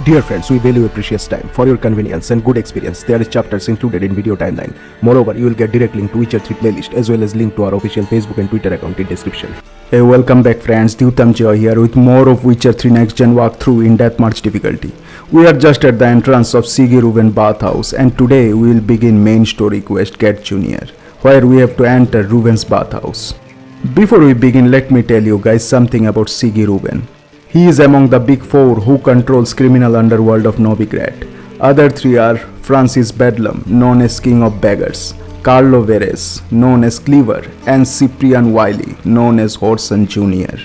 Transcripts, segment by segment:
Dear friends, we value your precious time. For your convenience and good experience, there is chapters included in video timeline. Moreover, you will get direct link to Witcher 3 playlist as well as link to our official Facebook and Twitter account in description. Hey, welcome back friends, Dyutams Witcher here with more of Witcher 3 next gen walkthrough in Death March difficulty. We are just at the entrance of Sigi Reuven Bathhouse and today we will begin main story quest Get Junior, where we have to enter Reuven's Bathhouse. Before we begin, let me tell you guys something about Sigi Reuven. He is among the big four who controls criminal underworld of Novigrad. Other three are Francis Bedlam, known as King of Beggars, Carlo Veres, known as Cleaver, and Cyprian Wiley, known as Horson Jr.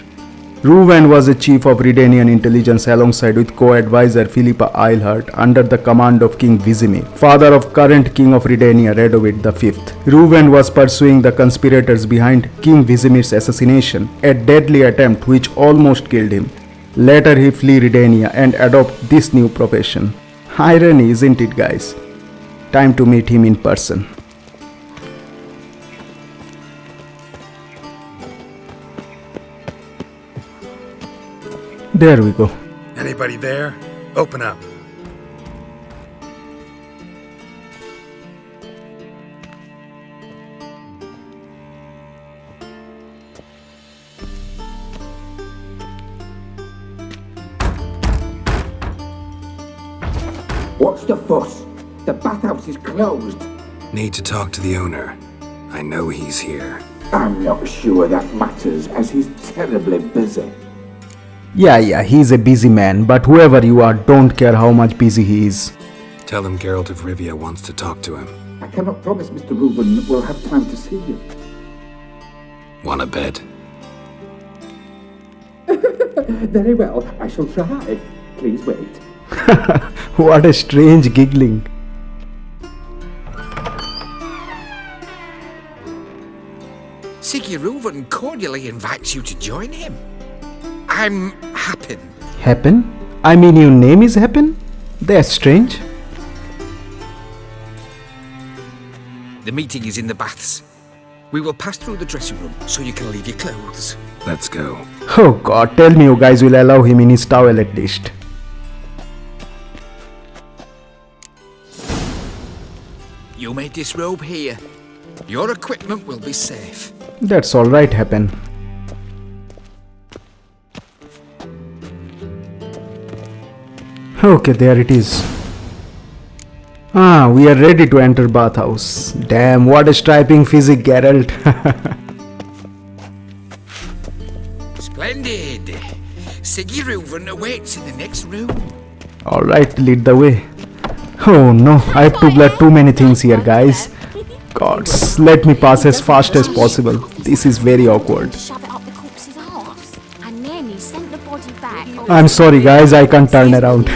Reuven was a chief of Redanian intelligence alongside with co-advisor Philippa Eilhart under the command of King Vizimir, father of current King of Redania Radovid V. Reuven was pursuing the conspirators behind King Vizimir's assassination, a deadly attempt which almost killed him. Later he flee Redania and adopt this new profession. Irony, isn't it guys? Time to meet him in person. There we go. Anybody there? Open up. What's the fuss? The bathhouse is closed. Need to talk to the owner. I know he's here. I'm not sure that matters, as he's terribly busy. Yeah, he's a busy man, but whoever you are, don't care how much busy he is. Tell him Geralt of Rivia wants to talk to him. I cannot promise Mr. Reuven will have time to see you. Wanna bet? Very well, I shall try. Please wait. What a strange giggling. Sigi Reuven cordially invites you to join him. I'm Happen. Happen? I mean your name is Happen? That's strange. The meeting is in the baths. We will pass through the dressing room so you can leave your clothes. Let's go. Oh god, tell me you guys will allow him in his towel at least. You may disrobe here. Your equipment will be safe. That's alright, Happen. Okay, there it is. We are ready to enter Bathhouse. Damn, what a striping physique, Geralt. Splendid. Sigi Reuven awaits in the next room. Alright, lead the way. Oh no, I have to blur too many things here, guys. Gods, let me pass as fast as possible. This is very awkward. I'm sorry guys, I can't turn around.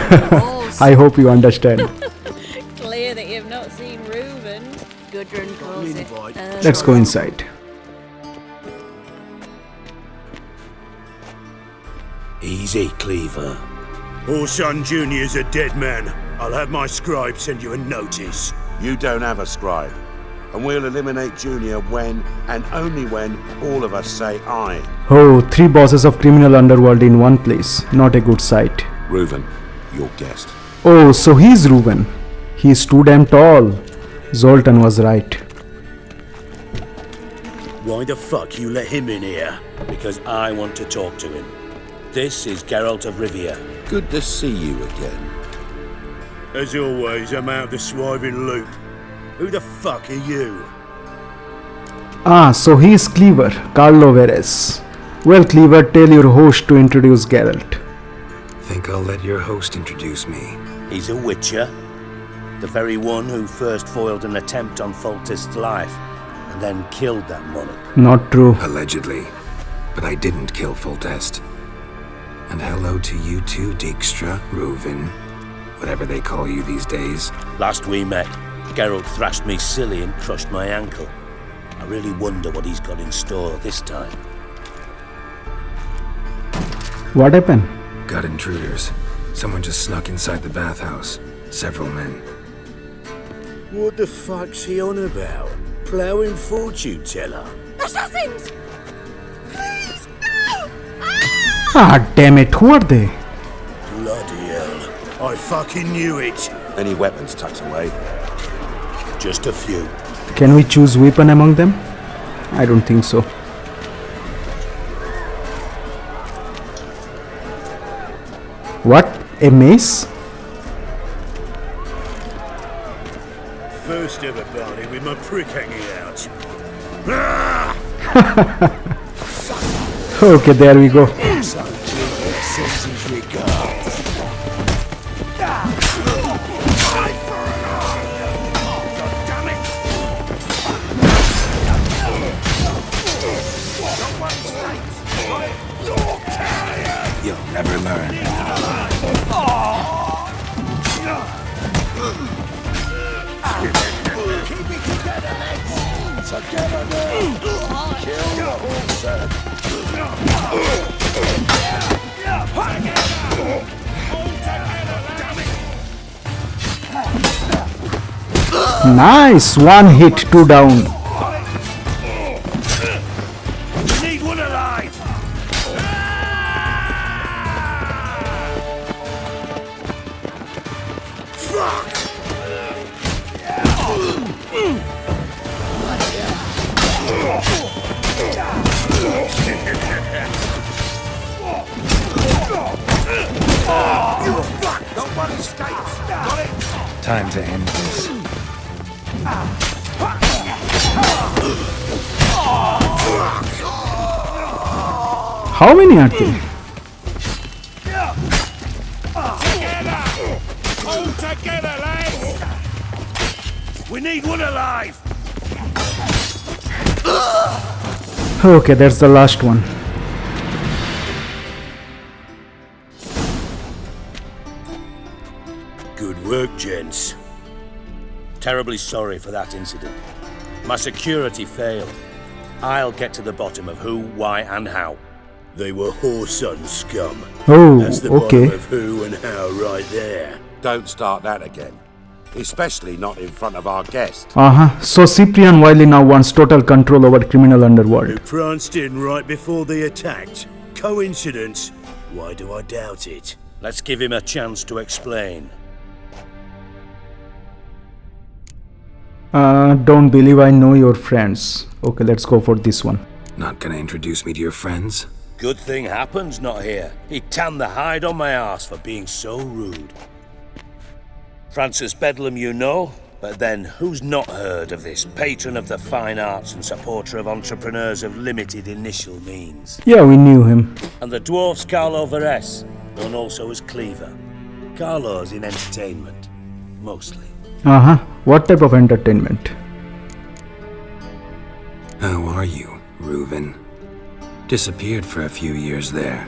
I hope you understand. Clear that you've not seen Reuven. Gudrun calls it. Let's go inside. Easy, Cleaver. Horson Jr.'s a dead man. I'll have my scribe send you a notice. You don't have a scribe. And we'll eliminate Junior when, and only when, all of us say aye. Oh, three bosses of criminal underworld in one place. Not a good sight. Reuven, your guest. Oh, so he's Reuven. He's too damn tall. Zoltan was right. Why the fuck you let him in here? Because I want to talk to him. This is Geralt of Rivia. Good to see you again. As always, I'm out of the swiving loop. Who the fuck are you? So he's Cleaver, Carlo Veres. Well, Cleaver, tell your host to introduce Geralt. Think I'll let your host introduce me. He's a Witcher. The very one who first foiled an attempt on Foltest's life, and then killed that monarch. Not true. Allegedly. But I didn't kill Foltest. And hello to you too, Dijkstra, Reuven, whatever they call you these days. Last we met, Geralt thrashed me silly and crushed my ankle. I really wonder what he's got in store this time. What happened? Got intruders. Someone just snuck inside the bathhouse. Several men. What the fuck's he on about? Ploughing fortune teller? Assassins! Please, no! Damn it, who are they? Bloody hell. I fucking knew it. Any weapons tucked away? Just a few. Can we choose weapon among them? I don't think so. What? A mace? First ever party with my prick hanging out. Okay, there we go. You'll never learn. Nice! One hit, two down. Need one alive. Time to end this. How many are there? All together, lads. We need one alive. Okay, that's the last one. Good work, gents. Terribly sorry for that incident. My security failed. I'll get to the bottom of who, why, and how. They were whoreson scum. Oh, That's the okay. bottom of who and how right there. Don't start that again. Especially not in front of our guest. So Cyprian Wiley now wants total control over criminal Who underworld. pranced in right before they attacked. Coincidence? Why do I doubt it? Let's give him a chance to explain. Don't believe I know your friends. Okay, let's go for this one. Not gonna introduce me to your friends? Good thing Happen's not here. He tanned the hide on my arse for being so rude. Francis Bedlam you know, but then who's not heard of this patron of the fine arts and supporter of entrepreneurs of limited initial means? Yeah, we knew him. And the dwarf's Carlo Veres, known also as Cleaver. Carlo's in entertainment, mostly. What type of entertainment? How are you, Reuven? Disappeared for a few years there,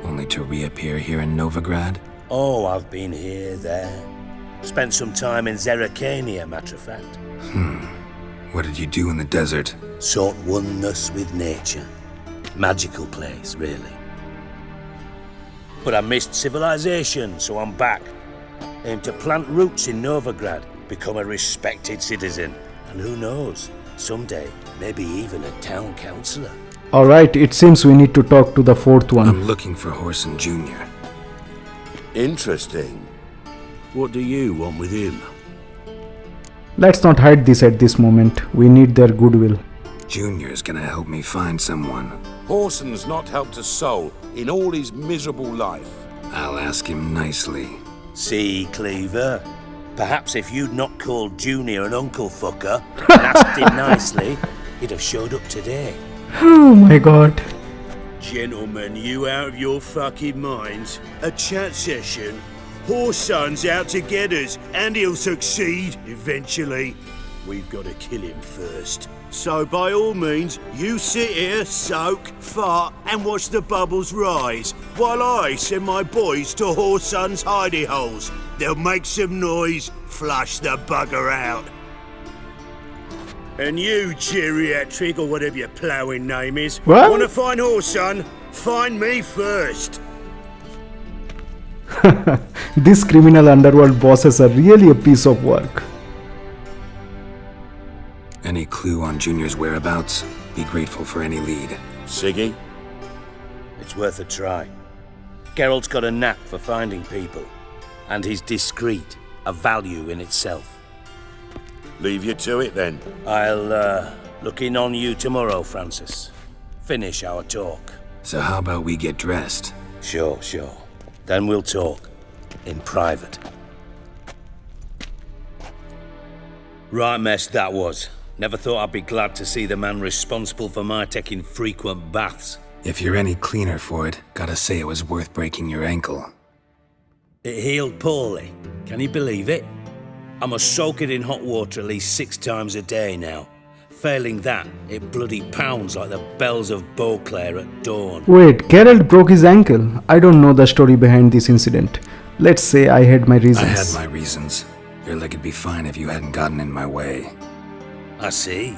only to reappear here in Novigrad? Oh, I've been here, there. Spent some time in Zerrikania, matter of fact. What did you do in the desert? Sought oneness with nature. Magical place, really. But I missed civilization, so I'm back. Aim to plant roots in Novigrad, become a respected citizen. And who knows, someday, maybe even a town councillor. Alright, it seems we need to talk to the fourth one. I'm looking for Whoreson Jr. Interesting. What do you want with him? Let's not hide this at this moment. We need their goodwill. Junior's gonna help me find someone. Whoreson's not helped a soul in all his miserable life. I'll ask him nicely. See, Cleaver? Perhaps if you'd not called Junior an uncle fucker and asked him nicely, he'd have showed up today. Oh my god. Gentlemen, you out of your fucking minds? A chat session? Whoreson's out to get us, and he'll succeed eventually. We've got to kill him first. So by all means, you sit here, soak, fart, and watch the bubbles rise, while I send my boys to Whoreson's hidey holes. They'll make some noise, flush the bugger out. And you, geriatric, or whatever your ploughing name is, What? want to find Whoreson? Find me first. These criminal underworld bosses are really a piece of work. Any clue on Junior's whereabouts? Be grateful for any lead. Sigi? It's worth a try. Geralt's got a knack for finding people. and he's discreet, a value in itself. Leave you to it then. I'll look in on you tomorrow, Francis. Finish our talk. So how about we get dressed? Sure. Then we'll talk. In private. Right mess that was. Never thought I'd be glad to see the man responsible for my taking frequent baths. If you're any cleaner for it, gotta say it was worth breaking your ankle. It healed poorly. Can you believe it? I must soak it in hot water at least 6 times a day now. Failing that, it bloody pounds like the bells of Beauclair at dawn. Wait, Geralt broke his ankle. I don't know the story behind this incident. Let's say I had my reasons. I had my reasons. Your leg would be fine if you hadn't gotten in my way. I see.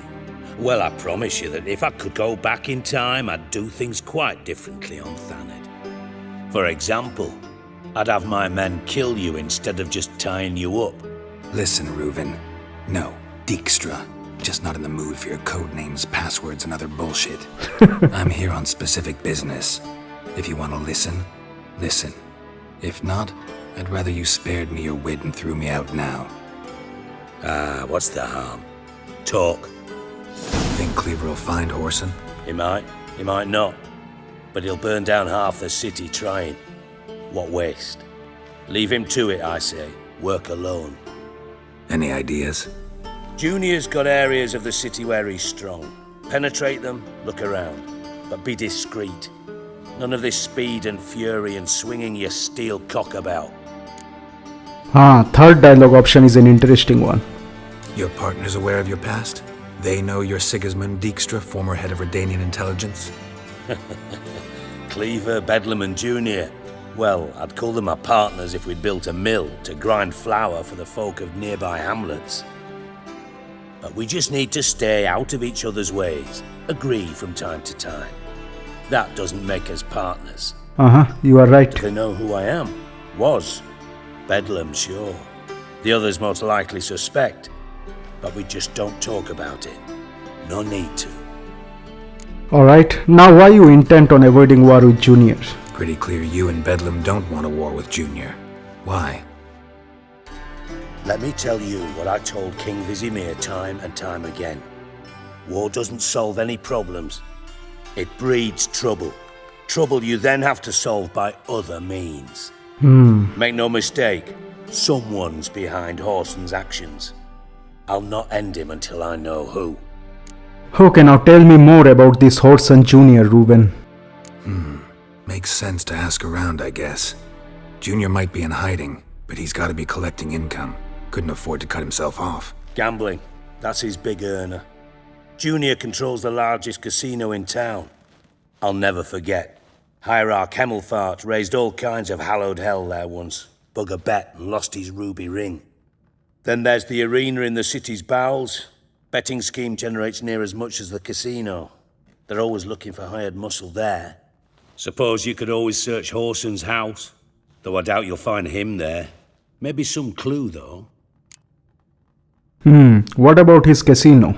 Well, I promise you that if I could go back in time, I'd do things quite differently on Thanet. For example, I'd have my men kill you instead of just tying you up. Listen, Reuven. No, Dijkstra. Just not in the mood for your code names, passwords, and other bullshit. I'm here on specific business. If you want to listen, listen. If not, I'd rather you spared me your wit and threw me out now. What's the harm? Talk. Think Cleaver will find Whoreson? He might not. But he'll burn down half the city trying. What waste? Leave him to it, I say. Work alone. Any ideas? Junior's got areas of the city where he's strong. Penetrate them, look around. But be discreet. None of this speed and fury and swinging your steel cock about. Third dialogue option is an interesting one. Your partner's aware of your past? They know you're Sigismund Dijkstra, former head of Redanian intelligence? Cleaver, Bedlam and Junior. Well, I'd call them my partners if we'd built a mill to grind flour for the folk of nearby hamlets. But we just need to stay out of each other's ways, agree from time to time. That doesn't make us partners. You are right. They know who I am. Was. Bedlam, sure. The others most likely suspect. But we just don't talk about it. No need to. Alright, now why you intent on avoiding war with Junior? Pretty clear you and Bedlam don't want a war with Junior. Why? Let me tell you what I told King Vizimir time and time again. War doesn't solve any problems. It breeds trouble. Trouble you then have to solve by other means. Make no mistake, someone's behind Whoreson's actions. I'll not end him until I know who. Okay, now tell me more about this Whoreson Junior, Reuven. Makes sense to ask around, I guess. Junior might be in hiding, but he's got to be collecting income. Couldn't afford to cut himself off. Gambling, that's his big earner. Junior controls the largest casino in town. I'll never forget. Hierarch Hemmelfart raised all kinds of hallowed hell there once. Bug a bet and lost his ruby ring. Then there's the arena in the city's bowels. Betting scheme generates near as much as the casino. They're always looking for hired muscle there. Suppose you could always search Whoreson's house. Though I doubt you'll find him there. Maybe some clue, though. What about his casino?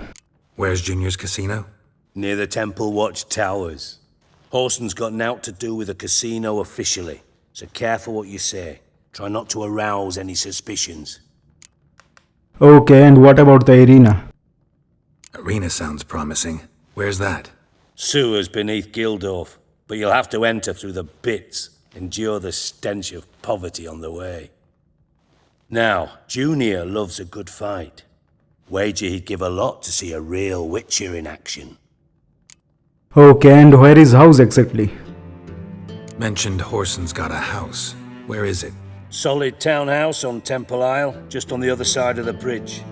Where's Junior's casino? Near the Temple Watch Towers. Whoreson's got nought to do with the casino officially. So careful what you say. Try not to arouse any suspicions. Okay, and what about the arena? Arena sounds promising. Where's that? Sewers beneath Gildorf, but you'll have to enter through the bits, endure the stench of poverty on the way. Now, Junior loves a good fight. Wager he'd give a lot to see a real Witcher in action. Okay, and where is house exactly? Mentioned Whoreson's got a house. Where is it? Solid townhouse on Temple Isle, just on the other side of the bridge.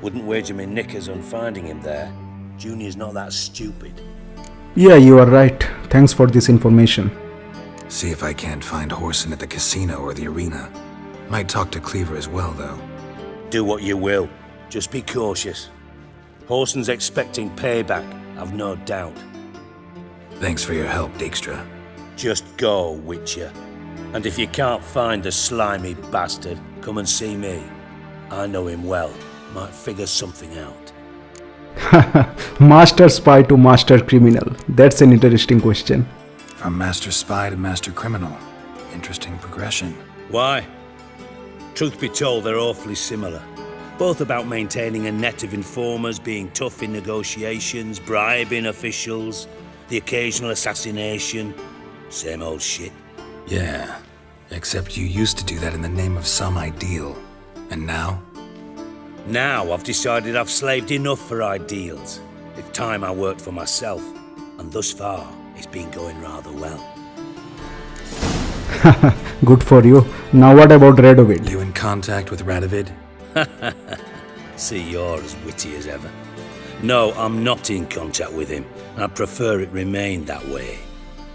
Wouldn't wager me knickers on finding him there. Junior's not that stupid. Yeah, you are right. Thanks for this information. See if I can't find Whoreson at the casino or the arena. Might talk to Cleaver as well, though. Do what you will. Just be cautious. Whoreson's expecting payback, I've no doubt. Thanks for your help, Dijkstra. Just go, Witcher. And if you can't find the slimy bastard, come and see me. I know him well. Might figure something out. Master spy to master criminal. That's an interesting question. From master spy to master criminal. Interesting progression. Why? Truth be told, they're awfully similar. Both about maintaining a net of informers, being tough in negotiations, bribing officials, the occasional assassination. Same old shit. Yeah, except you used to do that in the name of some ideal. And now? Now I've decided I've slaved enough for ideals. It's time I worked for myself. And thus far, it's been going rather well. Good for you. Now what about Radovid? You in contact with Radovid? See, you're as witty as ever. No, I'm not in contact with him. I prefer it remained that way.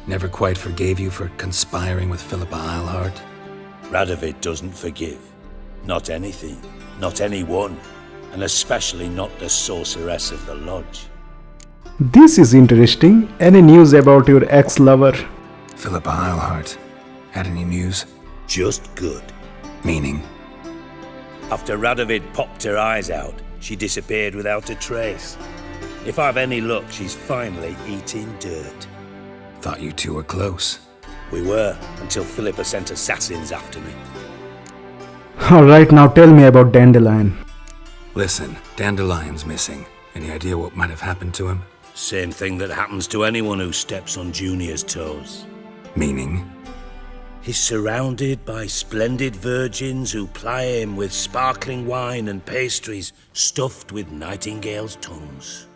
Never quite forgave you for conspiring with Philippa Eilhart? Radovid doesn't forgive. Not anything. Not anyone. And especially not the sorceress of the lodge. This is interesting. Any news about your ex-lover? Philippa Eilhart. Had any news? Just good. Meaning? After Radovid popped her eyes out, she disappeared without a trace. If I've any luck, she's finally eating dirt. Thought you two were close. We were, until Philippa sent assassins after me. Alright, now tell me about Dandelion. Listen, Dandelion's missing. Any idea what might have happened to him? Same thing that happens to anyone who steps on Junior's toes. Meaning? He's surrounded by splendid virgins who ply him with sparkling wine and pastries stuffed with nightingales' tongues.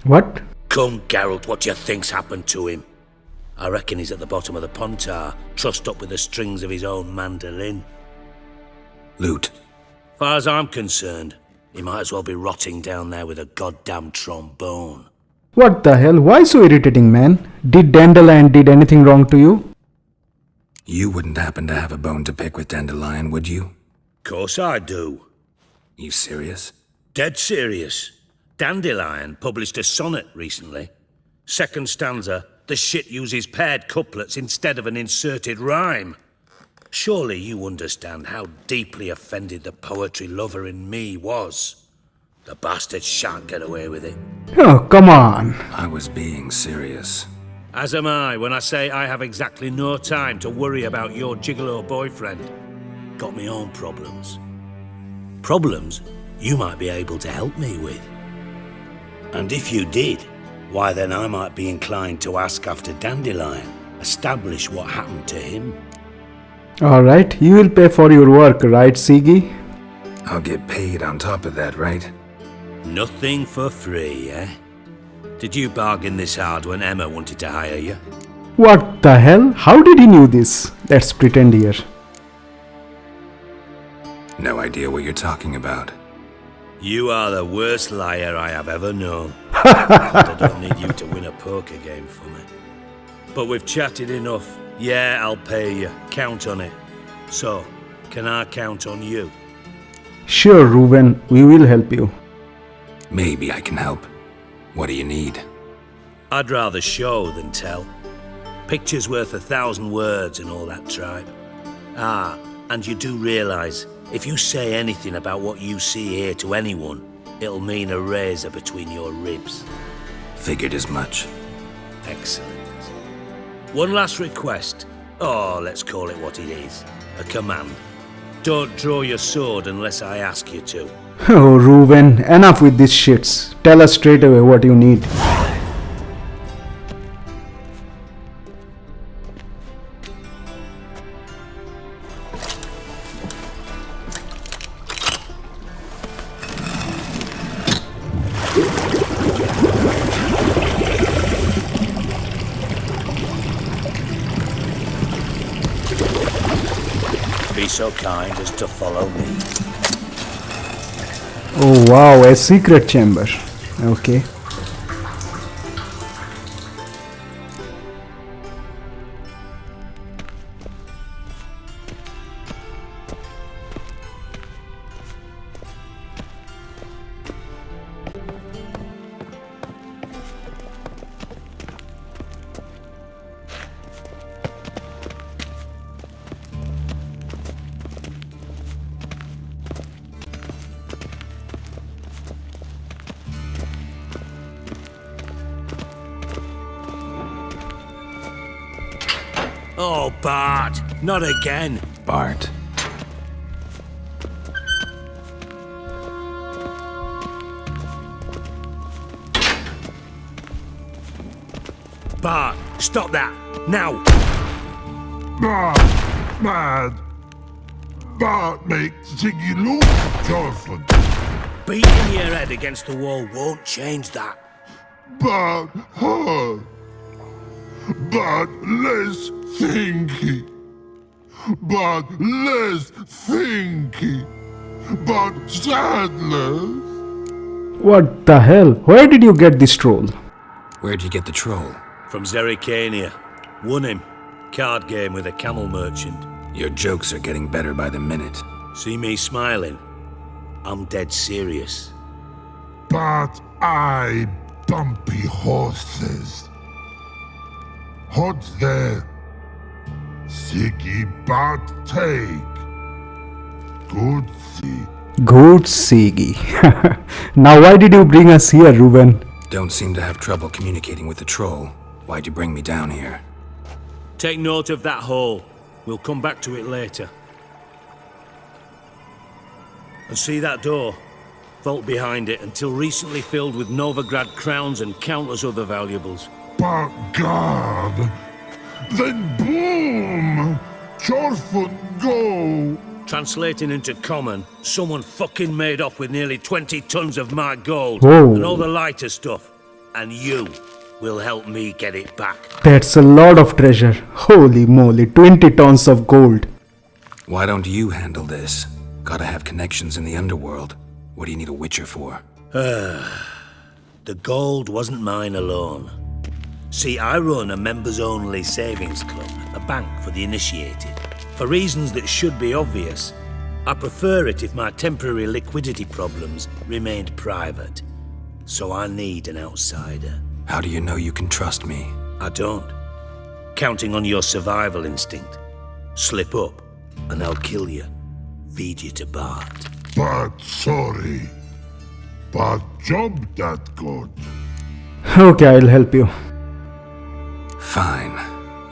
What? Come, Geralt, what do you think's happened to him? I reckon he's at the bottom of the Pontar, trussed up with the strings of his own mandolin. Loot. Far as I'm concerned, he might as well be rotting down there with a goddamn trombone. What the hell? Why so irritating, man? Did Dandelion did anything wrong to you? You wouldn't happen to have a bone to pick with Dandelion, would you? Course I do. You serious? Dead serious. Dandelion published a sonnet recently. Second stanza, the shit uses paired couplets instead of an inserted rhyme. Surely you understand how deeply offended the poetry lover in me was. The bastard shan't get away with it. Oh, come on. I was being serious. As am I when I say I have exactly no time to worry about your gigolo boyfriend. Got me own problems. Problems you might be able to help me with. And if you did, why then I might be inclined to ask after Dandelion, establish what happened to him. Alright, you will pay for your work, right, Sigi? I'll get paid on top of that, right? Nothing for free, eh? Did you bargain this hard when Emma wanted to hire you? What the hell? How did he knew this? Let's pretend here. No idea what you're talking about. You are the worst liar I have ever known. I don't need you to win a poker game for me. But we've chatted enough. Yeah, I'll pay you. Count on it. So, can I count on you? Sure, Reuven, we will help you. Maybe I can help. What do you need? I'd rather show than tell. Picture's worth 1,000 words and all that tripe. Ah, and you do realise, if you say anything about what you see here to anyone, it'll mean a razor between your ribs. Figured as much. Excellent. One last request. Oh, let's call it what it is. A command. Don't draw your sword unless I ask you to. Oh, Reuven, enough with these shits. Tell us straight away what you need. Be so kind as to follow me. Oh wow, a secret chamber. Okay. Oh, Bart, not again. Bart. Bart, stop that! Now! Bart makes Sigi look Jorfun. Beating your head against the wall won't change that. Bart hurt. Bart less thinky. Bart less thinky. Bart sadless. What the hell? Where did you get this troll? Where'd you get the troll? From Zerrikania. Won him. Card game with a camel merchant. Your jokes are getting better by the minute. See me smiling? I'm dead serious. But I bumpy horses. What's there? Sigi Bart take. Good see. Good Sigi. Now why did you bring us here, Reuven? Don't seem to have trouble communicating with the troll. Why'd you bring me down here? Take note of that hole. We'll come back to it later. And see that door? Vault behind it, until recently filled with Novigrad crowns and countless other valuables. But God, then boom! Jorfun go! Translating into common, someone fucking made off with nearly 20 tons of my gold. Whoa. And all the lighter stuff. And you will help me get it back. That's a lot of treasure. Holy moly, 20 tons of gold. Why don't you handle this? Gotta have connections in the underworld. What do you need a Witcher for? The gold wasn't mine alone. See, I run a members-only savings club, a bank for the initiated. For reasons that should be obvious, I prefer it if my temporary liquidity problems remained private. So I need an outsider. How do you know you can trust me? I don't. Counting on your survival instinct. Slip up, and I'll kill you. Feed you to Bart. But sorry. But job that good. Okay, I'll help you. Fine.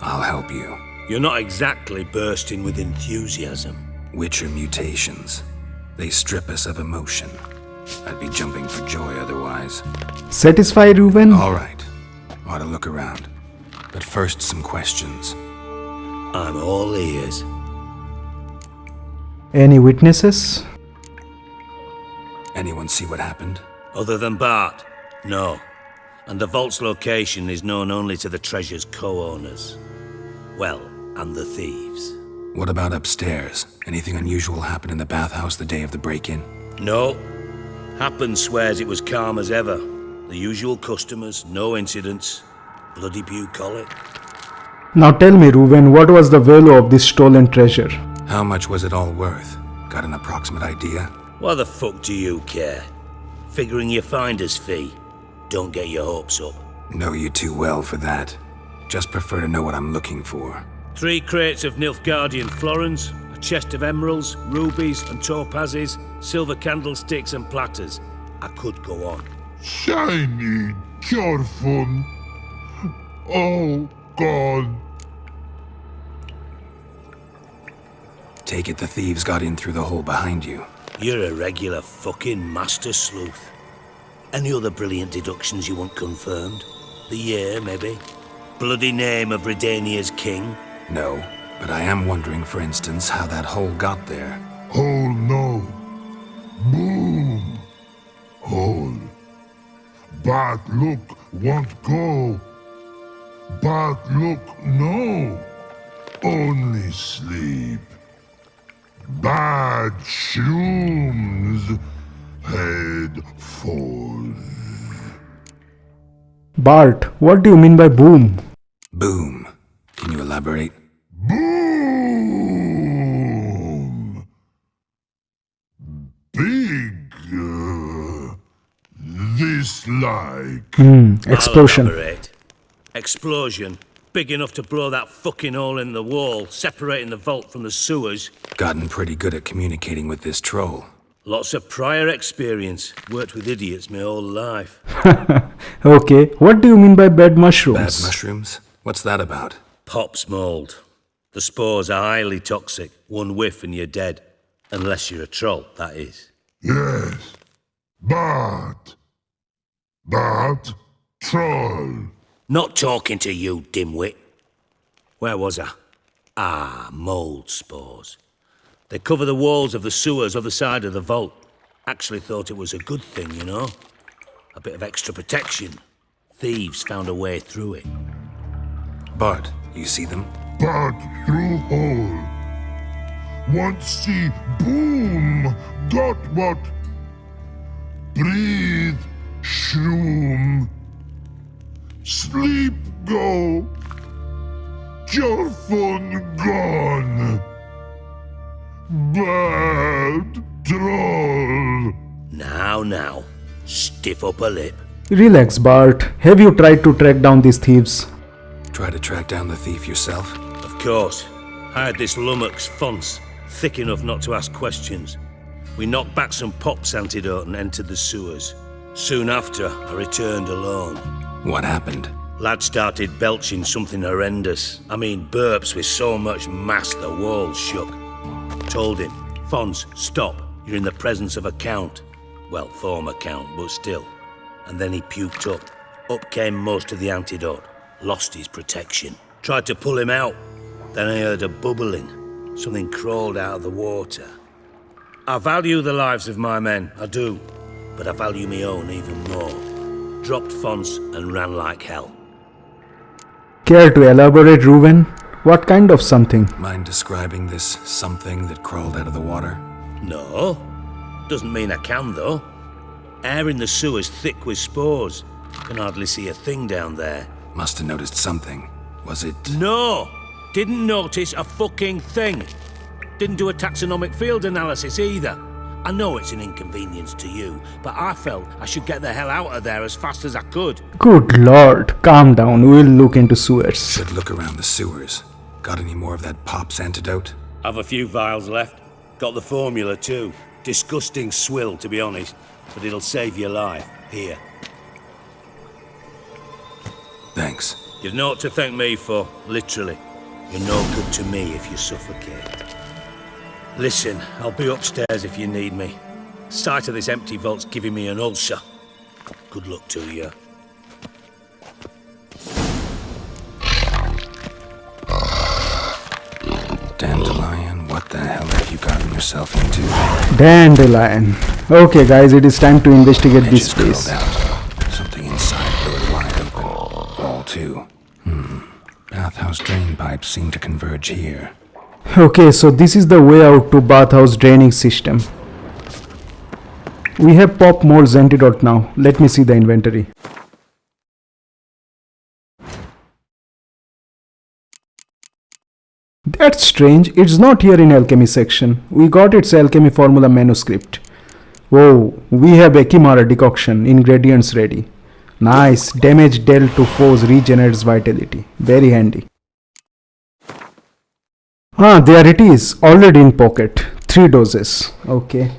I'll help you. You're not exactly bursting with enthusiasm. Witcher mutations. They strip us of emotion. I'd be jumping for joy otherwise. Satisfied, Reuven? Alright. Ought to look around. But first, some questions. I'm all ears. Any witnesses? Anyone see what happened? Other than Bart? No. And the vault's location is known only to the treasure's co-owners. Well, and the thieves. What about upstairs? Anything unusual happen in the bathhouse the day of the break-in? No. Happen swears it was calm as ever. The usual customers, no incidents. Bloody bucolic. Now tell me, Reuven, what was the value of this stolen treasure? How much was it all worth? Got an approximate idea? Why the fuck do you care? Figuring your finder's fee. Don't get your hopes up. Know you too well for that. Just prefer to know what I'm looking for. 3 crates of Nilfgaardian florins, a chest of emeralds, rubies and topazes, silver candlesticks and platters. I could go on. Shiny Jorfun. Oh God. Take it the thieves got in through the hole behind you. You're a regular fucking master sleuth. Any other brilliant deductions you want confirmed? The year, maybe? Bloody name of Redania's king? No, but I am wondering, for instance, how that hole got there. Hole no. Boom. Hole. But look won't go. But look no. Only sleep. Bad shrooms. Head falls. Bart, what do you mean by boom? Boom. Can you elaborate? Boom! Big. This like. Explosion. I'll elaborate. Explosion. Big enough to blow that fucking hole in the wall, separating the vault from the sewers. Gotten pretty good at communicating with this troll. Lots of prior experience. Worked with idiots my whole life. Okay, what do you mean by bad mushrooms? Bad mushrooms? What's that about? Pops mold. The spores are highly toxic. One whiff and you're dead. Unless you're a troll, that is. Yes. But. Troll. Not talking to you, dimwit. Where was I? Ah, mould spores. They cover the walls of the sewers other side of the vault. Actually thought it was a good thing, you know? A bit of extra protection. Thieves found a way through it. Bart, you see them? Part through hole. Want see boom. Got what? Breathe. Shroom. Sleep go. Your phone gone. Bad troll. Now. Stiff upper lip. Relax, Bart. Have you tried to track down these thieves? Try to track down the thief yourself? Of course. I had this lummox Fons, thick enough not to ask questions. We knocked back some pops antidote and entered the sewers. Soon after, I returned alone. What happened? Lad started belching something horrendous. I mean, burps with so much mass the walls shook. Told him, Fons, stop. You're in the presence of a count. Well, former count, but still. And then he puked up. Up came most of the antidote. Lost his protection. Tried to pull him out. Then I heard a bubbling. Something crawled out of the water. I value the lives of my men, I do. But I value my own even more. Dropped Fons and ran like hell. Care to elaborate, Reuven? What kind of something? Mind describing this something that crawled out of the water? No. Doesn't mean I can, though. Air in the sewer's thick with spores. Can hardly see a thing down there. Must have noticed something. Was it... No! Didn't notice a fucking thing. Didn't do a taxonomic field analysis either. I know it's an inconvenience to you, but I felt I should get the hell out of there as fast as I could. Good lord, calm down. We'll look into sewers. Should look around the sewers. Got any more of that pop's antidote? Have a few vials left. Got the formula too. Disgusting swill, to be honest, but it'll save your life. Here. Thanks. You've naught to thank me for, literally. You're no good to me if you suffocate. Listen, I'll be upstairs if you need me. Sight of this empty vault's giving me an ulcer. Good luck to you. Dandelion, what the hell have you gotten yourself into? Dandelion. Okay guys, it is time to investigate this place. Something inside blew it wide open. Wall too. Bathhouse drain pipes seem to converge here. Okay, so this is the way out to Bathhouse draining system. We have pop mold's antidote now. Let me see the inventory. That's strange. It's not here in alchemy section. We got its alchemy formula manuscript. Whoa, we have Ekimara decoction. Ingredients ready. Nice. Damage dealt to foes regenerates vitality. Very handy. Ah, there it is. Already in pocket. 3 doses. Okay.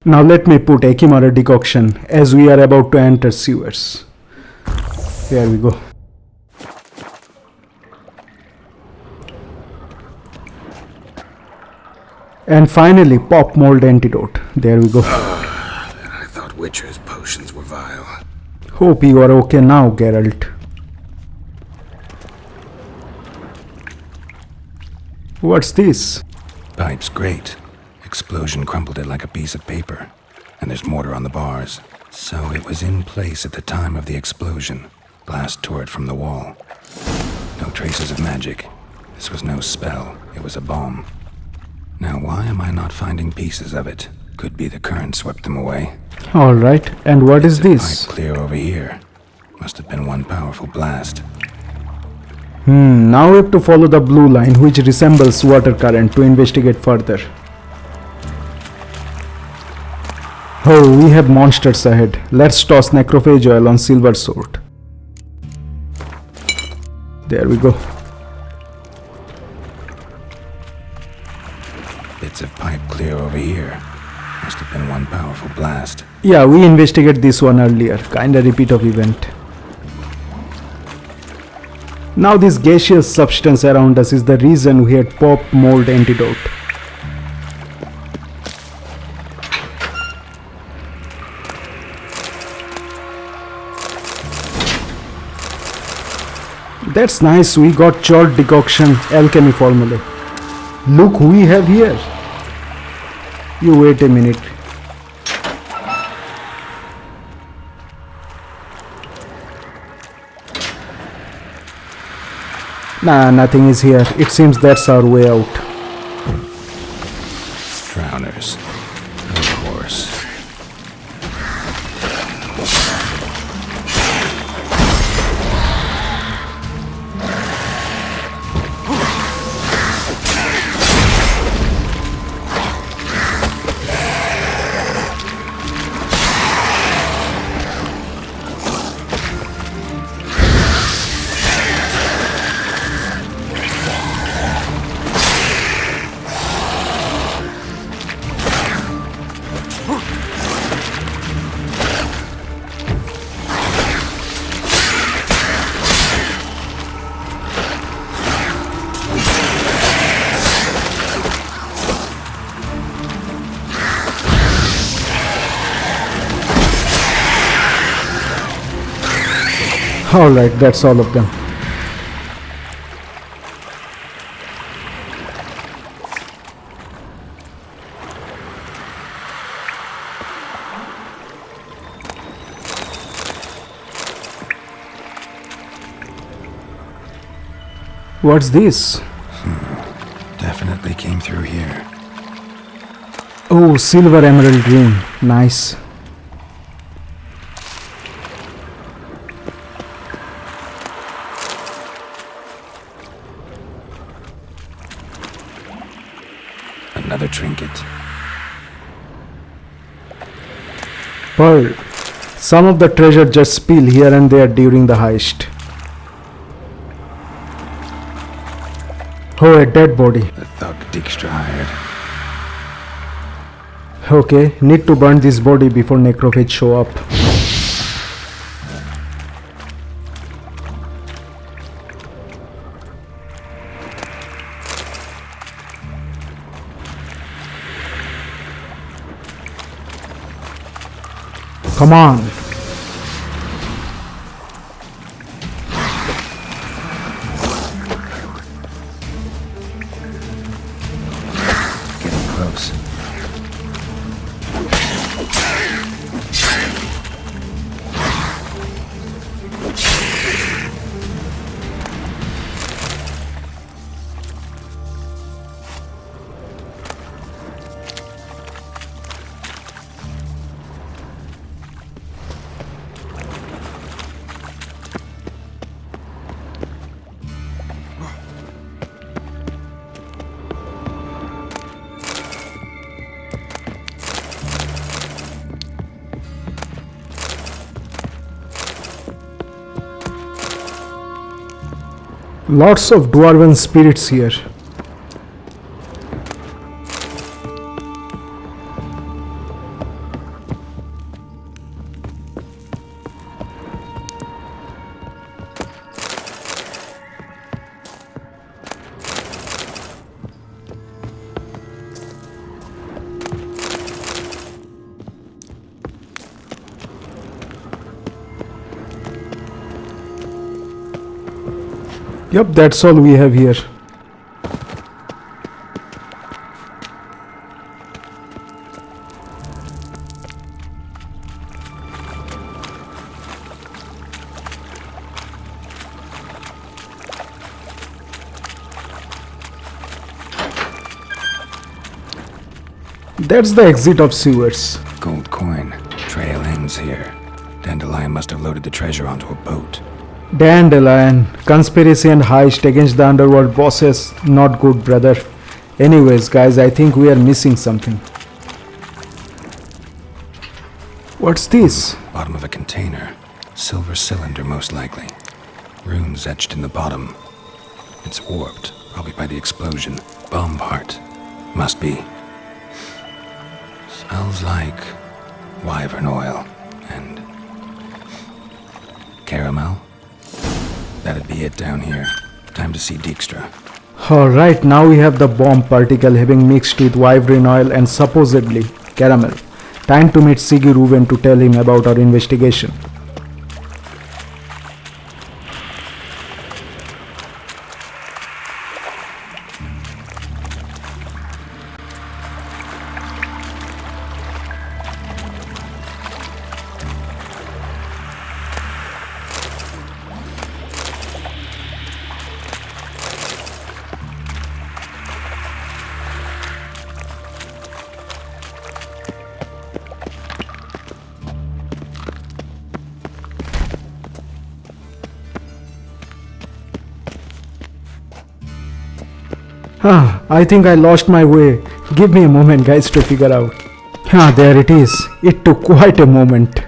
Now let me put Ekimara decoction as we are about to enter sewers. Here we go. And finally, pop mold antidote. There we go. I thought Witcher's potions were vile. Hope you are okay now, Geralt. What's this? Pipe's great. Explosion crumpled it like a piece of paper. And there's mortar on the bars. So it was in place at the time of the explosion. Glass tore it from the wall. No traces of magic. This was no spell. It was a bomb. Now why am I not finding pieces of it? Could be the current swept them away. Alright, and what is this? Pipe clear over here. Must have been one powerful blast. Now we have to follow the blue line, which resembles water current, to investigate further. Oh, we have monsters ahead. Let's toss necrophage oil on silver sword. There we go. Bits of pipe clear over here. Must have been one powerful blast. Yeah, we investigated this one earlier. Kinda repeat of event. Now this gaseous substance around us is the reason we had pop mold antidote. That's nice. We got chort decoction alchemy formula. Look who we have here. You wait a minute. Nah, nothing is here. It seems that's our way out. Drowners. Of course. Alright, that's all of them. What's this? Definitely came through here. Oh, silver emerald ring. Nice. Another trinket. Pearl. Some of the treasure just spill here and there during the heist. Oh, a dead body. The thug Dijkstra hired. Okay, need to burn this body before necrophage show up. Come on. Getting close. Lots of dwarven spirits here. Yep, that's all we have here. That's the exit of sewers. Gold coin. Trail ends here. Dandelion must have loaded the treasure onto a boat. Dandelion, conspiracy and heist against the underworld bosses. Not good, brother. Anyways, guys, I think we are missing something. What's this? Bottom of a container. Silver cylinder, most likely. Runes etched in the bottom. It's warped, probably by the explosion. Bomb part. Must be. Smells like wyvern oil and caramel. That'd be it down here. Time to see Dijkstra. Alright, now we have the bomb particle having mixed with wyvern oil and supposedly caramel. Time to meet Sigi Reuven to tell him about our investigation. I think I lost my way. Give me a moment, guys, to figure out. There it is. It took quite a moment.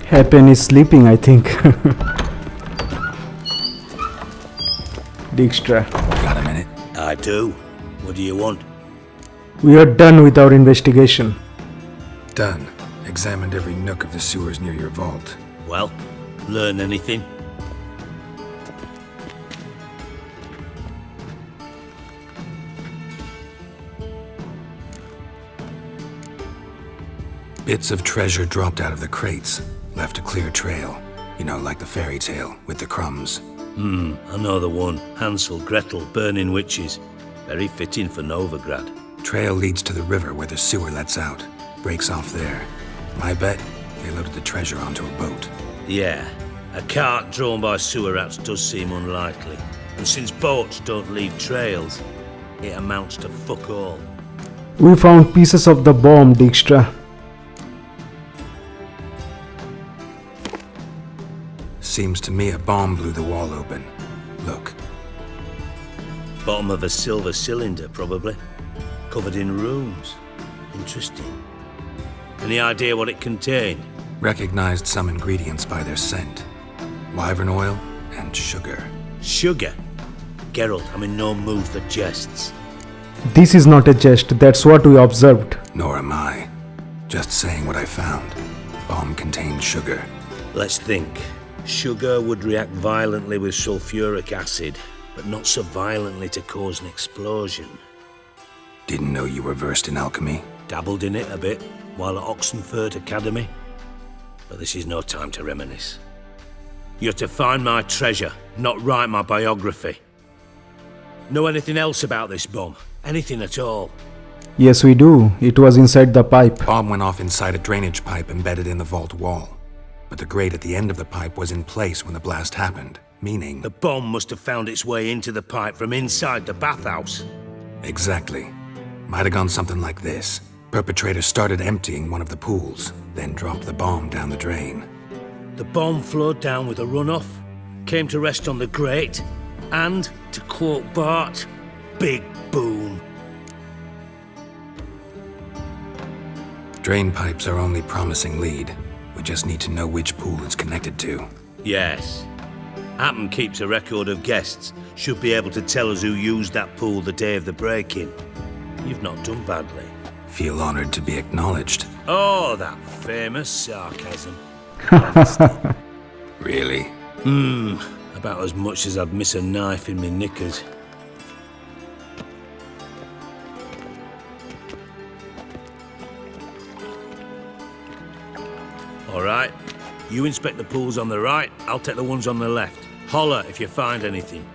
Happen is sleeping, I think. Dijkstra. Got a minute? I do. What do you want? We are done with our investigation. Done. Examined every nook of the sewers near your vault. Well, learn anything? Bits of treasure dropped out of the crates. Left a clear trail. You know, like the fairy tale, with the crumbs. I know the one. Hansel, Gretel, burning witches. Very fitting for Novigrad. Trail leads to the river where the sewer lets out. Breaks off there. My bet, they loaded the treasure onto a boat. Yeah, a cart drawn by sewer rats does seem unlikely. And since boats don't leave trails, it amounts to fuck all. We found pieces of the bomb, Dijkstra. Seems to me a bomb blew the wall open. Look. Bottom of a silver cylinder, probably. Covered in runes. Interesting. Any idea what it contained? Recognized some ingredients by their scent. Wyvern oil and sugar. Sugar? Geralt, I'm in no mood for jests. This is not a jest, that's what we observed. Nor am I. Just saying what I found. Bomb contained sugar. Let's think. Sugar would react violently with sulfuric acid, but not so violently to cause an explosion. Didn't know you were versed in alchemy. Dabbled in it a bit while at Oxenford Academy. But this is no time to reminisce. You're to find my treasure, not write my biography. Know anything else about this bomb? Anything at all? Yes, we do. It was inside the pipe. Bomb went off inside a drainage pipe embedded in the vault wall. But the grate at the end of the pipe was in place when the blast happened, meaning... The bomb must have found its way into the pipe from inside the bathhouse. Exactly. Might have gone something like this. Perpetrator started emptying one of the pools, then dropped the bomb down the drain. The bomb flowed down with a runoff, came to rest on the grate, and, to quote Bart, big boom. Drain pipes are only promising lead. We just need to know which pool it's connected to. Yes. Happen keeps a record of guests. Should be able to tell us who used that pool the day of the break-in. You've not done badly. Feel honored to be acknowledged. Oh, that famous sarcasm. Really? About as much as I'd miss a knife in me knickers. All right. You inspect the pools on the right, I'll take the ones on the left. Holler if you find anything.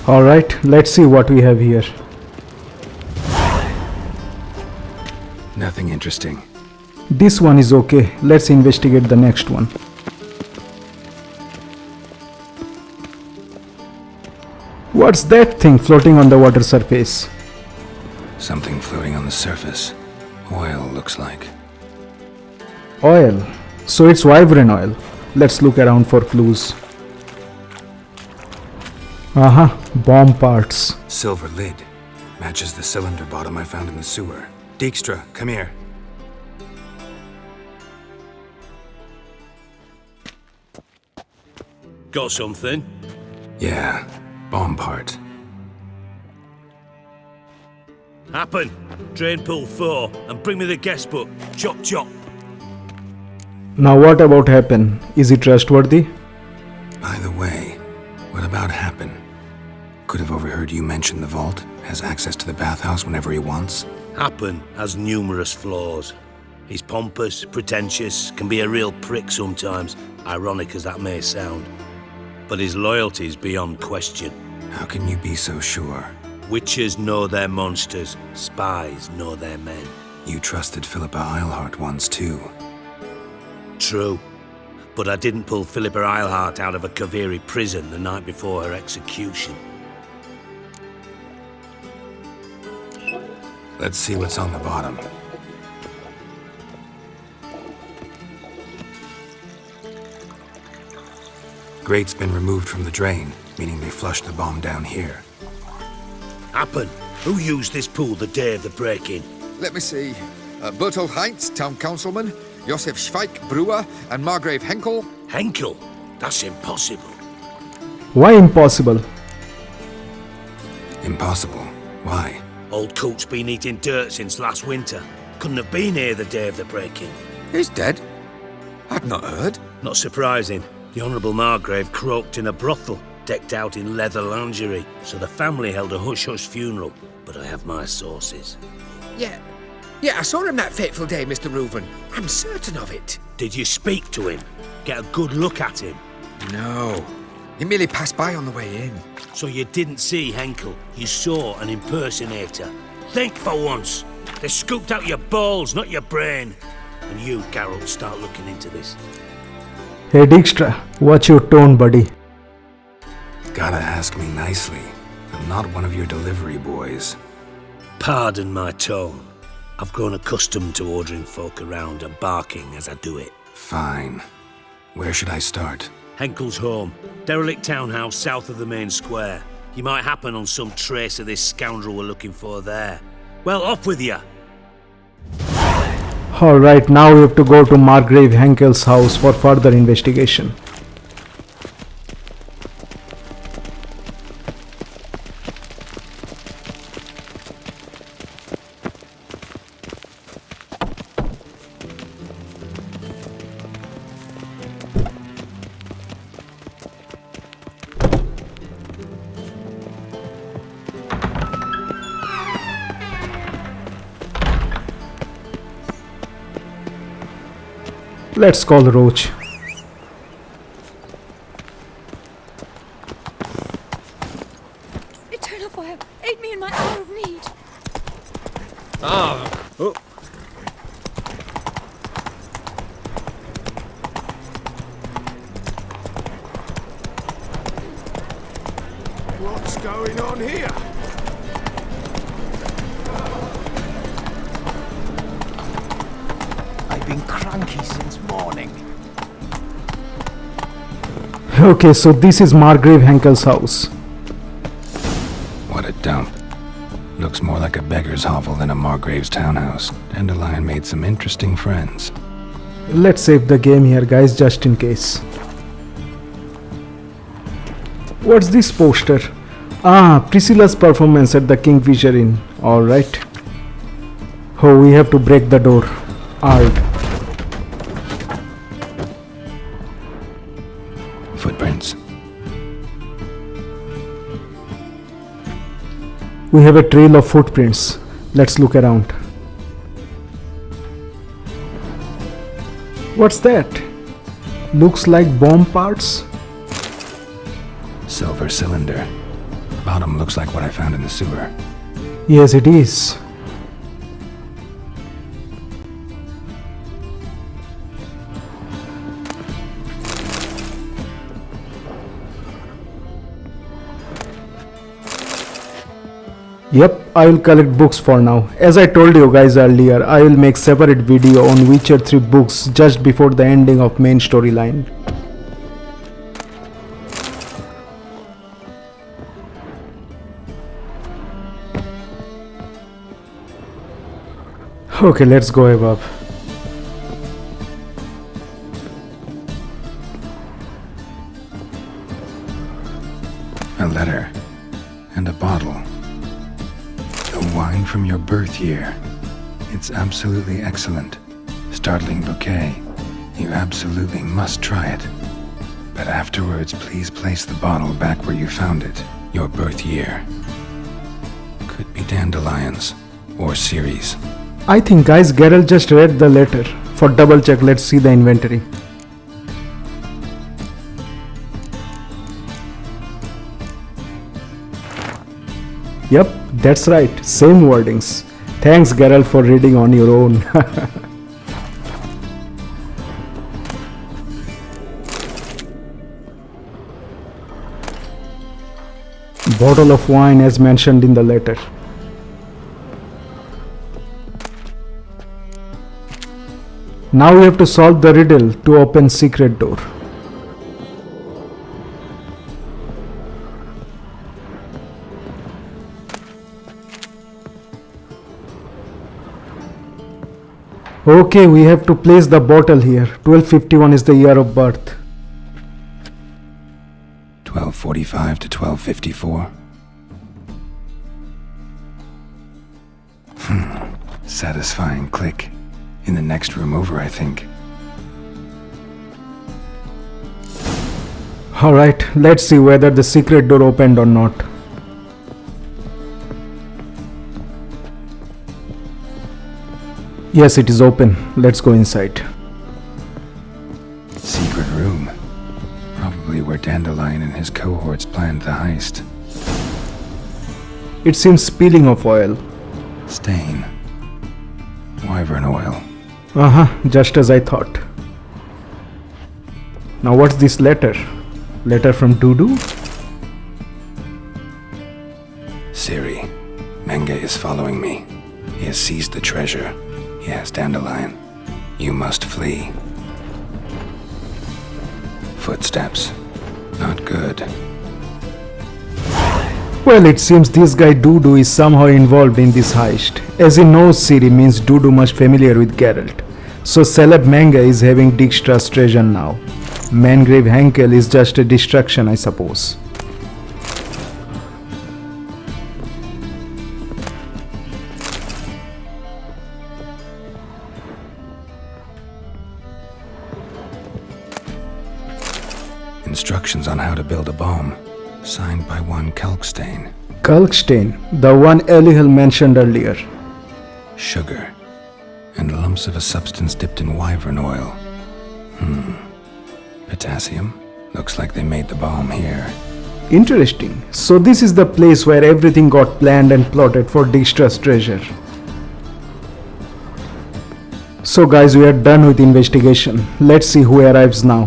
Alright, let's see what we have here. Nothing interesting. This one is okay. Let's investigate the next one. What's that thing floating on the water surface? Something floating on the surface. Oil, looks like. Oil. So it's wyvern oil. Let's look around for clues. Bomb parts. Silver lid. Matches the cylinder bottom I found in the sewer. Dijkstra, come here. Got something? Yeah, bomb part. Happen. Drain pool 4 and bring me the guest book. Chop chop. Now what about Happen? Is he trustworthy? By the way, what about Happen? Could have overheard you mention the vault. Has access to the bathhouse whenever he wants. Happen has numerous flaws. He's pompous, pretentious, can be a real prick sometimes, ironic as that may sound. But his loyalty's beyond question. How can you be so sure? Witchers know their monsters, spies know their men. You trusted Philippa Eilhart once too. True. But I didn't pull Philippa Eilhart out of a Kaviri prison the night before her execution. Let's see what's on the bottom. Grate's been removed from the drain, meaning they flushed the bomb down here. Happen. Who used this pool the day of the break-in? Let me see. Bertolt Heinz, town councilman, Josef Schweik, brewer, and Margrave Henckel. Henckel? That's impossible. Why impossible? Impossible. Why? Old coot's been eating dirt since last winter. Couldn't have been here the day of the break-in. He's dead? I'd not heard. Not surprising. The Honourable Margrave croaked in a brothel, decked out in leather lingerie, so the family held a hush-hush funeral. But I have my sources. Yeah, I saw him that fateful day, Mr. Reuven. I'm certain of it. Did you speak to him? Get a good look at him? No. He merely passed by on the way in. So you didn't see Henckel, you saw an impersonator. Think for once. They scooped out your balls, not your brain. And you, Geralt, start looking into this. Hey Dijkstra, watch your tone, buddy. Gotta ask me nicely. I'm not one of your delivery boys. Pardon my tone. I've grown accustomed to ordering folk around and barking as I do it. Fine. Where should I start? Henckel's home. Derelict townhouse south of the main square. You might happen on some trace of this scoundrel we're looking for there. Well, off with you! Alright, now we have to go to Margrave Henckel's house for further investigation. Let's call Roach. Eternal fire, aid me in my hour of need. What's going on here? I've been cranky since morning. Okay, so this is Margrave Henckel's house. What a dump. Looks more like a beggar's hovel than a Margrave's townhouse. Dandelion made some interesting friends. Let's save the game here, guys, just in case. What's this poster? Ah, Priscilla's performance at the Kingfisher Inn. Alright. Oh, we have to break the door. Ard. Footprints. We have a trail of footprints. Let's look around. What's that? Looks like bomb parts. Silver cylinder. Bottom looks like what I found in the sewer. Yes, it is. Yep, I will collect books for now. As I told you guys earlier, I will make separate video on Witcher 3 books just before the ending of main storyline. Okay, let's go above. A letter. And a bottle. The wine from your birth year. It's absolutely excellent. Startling bouquet. You absolutely must try it. But afterwards, please place the bottle back where you found it. Your birth year. Could be dandelions. Or Ceres. I think guys Geralt just read the letter. For double check, let's see the inventory. Yep, that's right, same wordings. Thanks Geralt for reading on your own. Bottle of wine as mentioned in the letter. Now we have to solve the riddle to open secret door. Okay, we have to place the bottle here. 1251 is the year of birth. 1245 to 1254. Satisfying click. In the next room over, I think. Alright, let's see whether the secret door opened or not. Yes, it is open. Let's go inside. Secret room. Probably where Dandelion and his cohorts planned the heist. It seems spilling of oil. Stain. Wyvern oil. Just as I thought. Now what's this letter? Letter from Dudu? Siri, Menge is following me. He has seized the treasure. He has Dandelion. You must flee. Footsteps. Not good. Well, it seems this guy Dudu is somehow involved in this heist. As he knows Siri means Dudu much familiar with Geralt. So celeb Menge is having Dijkstra's treasure now. Margrave Henckel is just a distraction, I suppose. Instructions on how to build a bomb. Signed by one Kalkstein. Kalkstein, the one Eliel mentioned earlier. Sugar. And lumps of a substance dipped in wyvern oil. Potassium. Looks like they made the bomb here. Interesting. So this is the place where everything got planned and plotted for Dijkstra's treasure. So guys, we are done with investigation. Let's see who arrives now.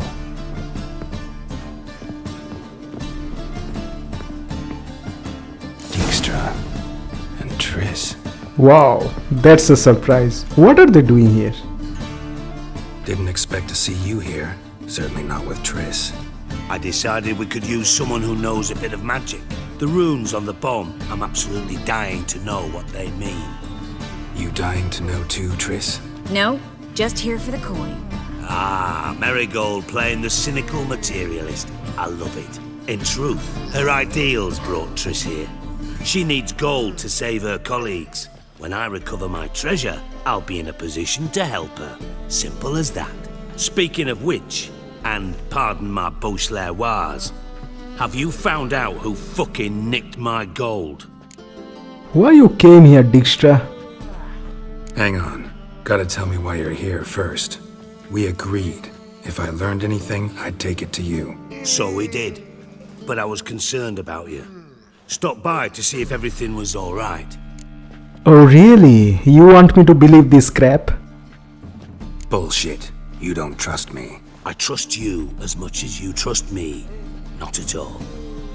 Dijkstra and Triss. Wow, that's a surprise. What are they doing here? Didn't expect to see you here. Certainly not with Triss. I decided we could use someone who knows a bit of magic. The runes on the bomb, I'm absolutely dying to know what they mean. You dying to know too, Triss? No, just here for the coin. Ah, Marigold playing the cynical materialist. I love it. In truth, her ideals brought Triss here. She needs gold to save her colleagues. When I recover my treasure, I'll be in a position to help her. Simple as that. Speaking of which, and pardon my Beauclervois, have you found out who fucking nicked my gold? Why you came here, Dijkstra? Hang on. Gotta tell me why you're here first. We agreed. If I learned anything, I'd take it to you. So we did. But I was concerned about you. Stopped by to see if everything was alright. Oh really? You want me to believe this crap? Bullshit. You don't trust me. I trust you as much as you trust me. Not at all.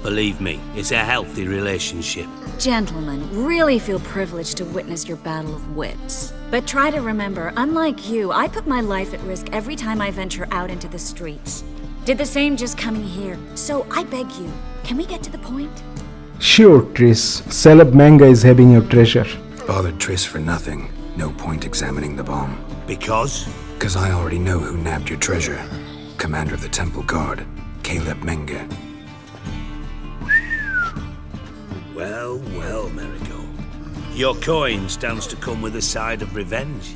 Believe me, it's a healthy relationship. Gentlemen, really feel privileged to witness your battle of wits. But try to remember, unlike you, I put my life at risk every time I venture out into the streets. Did the same just coming here. So I beg you, can we get to the point? Sure, Triss. Celeb Menge is having your treasure. Bothered Triss for nothing. No point examining the bomb. Because? Because I already know who nabbed your treasure. Commander of the Temple Guard, Caleb Menge. Well, well, Marigold. Your coin stands to come with a side of revenge.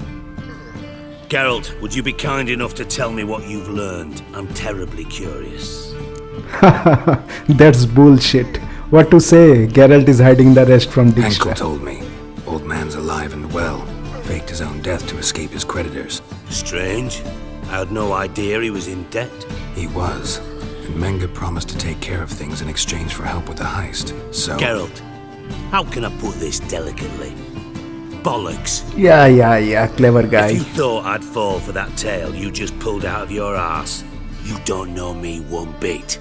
Geralt, would you be kind enough to tell me what you've learned? I'm terribly curious. That's bullshit. What to say? Geralt is hiding the rest from Dijkstra. Henckel told me. Old man's alive and well. Fake faked his own death to escape his creditors. Strange. I had no idea he was in debt. He was, and Menge promised to take care of things in exchange for help with the heist, so... Geralt, how can I put this delicately? Bollocks. Yeah, clever guy. If you thought I'd fall for that tale you just pulled out of your arse, you don't know me one bit.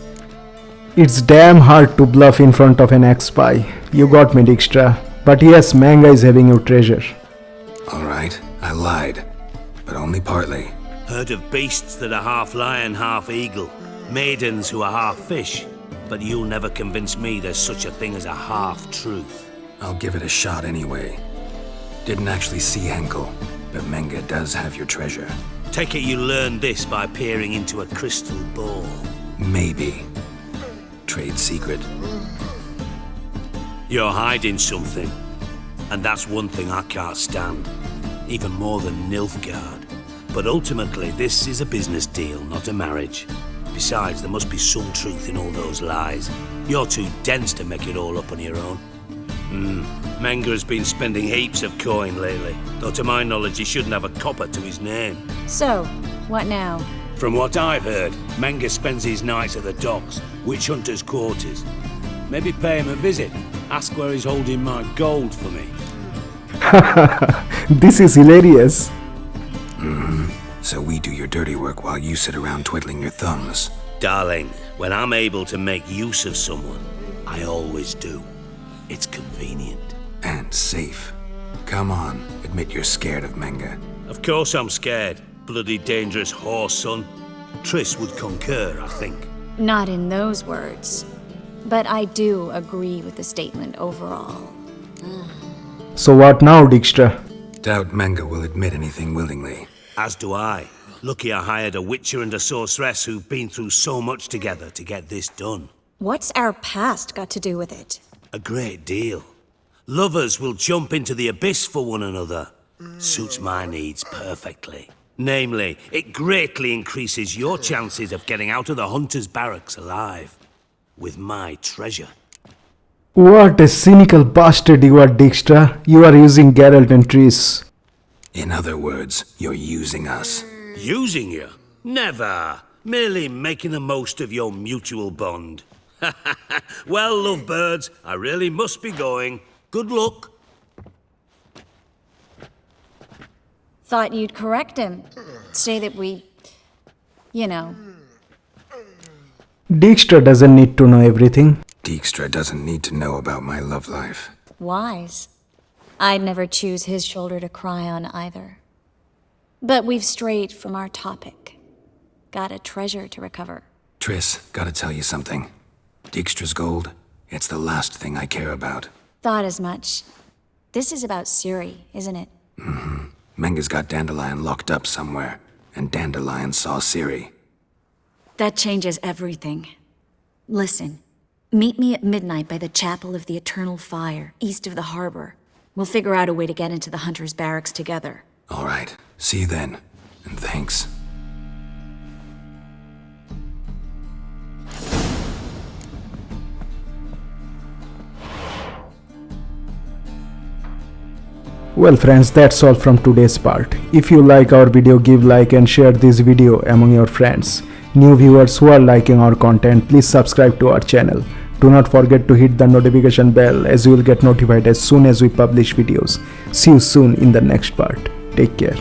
It's damn hard to bluff in front of an ex-spy. You got me, Dijkstra. But yes, Menge is having your treasure. Alright, I lied. But only partly. Heard of beasts that are half lion, half eagle. Maidens who are half fish. But you'll never convince me there's such a thing as a half-truth. I'll give it a shot anyway. Didn't actually see Henckel, but Menge does have your treasure. Take it you learned this by peering into a crystal ball. Maybe. Trade secret. You're hiding something. And that's one thing I can't stand. Even more than Nilfgaard. But ultimately, this is a business deal, not a marriage. Besides, there must be some truth in all those lies. You're too dense to make it all up on your own. Menge has been spending heaps of coin lately, though to my knowledge he shouldn't have a copper to his name. So, what now? From what I've heard, Menge spends his nights at the docks, witch hunters' quarters. Maybe pay him a visit, ask where he's holding my gold for me. This is hilarious. So we do your dirty work while you sit around twiddling your thumbs. Darling, when I'm able to make use of someone, I always do. It's convenient. And safe. Come on, admit you're scared of Menge. Of course I'm scared. Bloody dangerous horse, son. Triss would concur, I think. Not in those words. But I do agree with the statement overall. So what now, Dijkstra? Doubt Menge will admit anything willingly. As do I. Lucky I hired a witcher and a sorceress who've been through so much together to get this done. What's our past got to do with it? A great deal. Lovers will jump into the abyss for one another. Suits my needs perfectly. Namely, it greatly increases your chances of getting out of the hunter's barracks alive. With my treasure. What a cynical bastard you are, Dijkstra. You are using Geralt and Triss. In other words, you're using us. Using you? Never. Merely making the most of your mutual bond. Well, lovebirds, I really must be going. Good luck. Thought you'd correct him. Say that we... you know. Dijkstra doesn't need to know everything. Dijkstra doesn't need to know about my love life. Wise. I'd never choose his shoulder to cry on either. But we've strayed from our topic. Got a treasure to recover. Triss, gotta tell you something. Dijkstra's gold, it's the last thing I care about. Thought as much. This is about Ciri, isn't it? Menge's got Dandelion locked up somewhere, and Dandelion saw Ciri. That changes everything. Listen, meet me at midnight by the Chapel of the Eternal Fire, east of the harbor. We'll figure out a way to get into the Hunter's Barracks together. All right, see you then, and thanks. Well friends, that's all from today's part. If you like our video, give like and share this video among your friends. New viewers who are liking our content, please subscribe to our channel. Do not forget to hit the notification bell as you will get notified as soon as we publish videos. See you soon in the next part. Take care.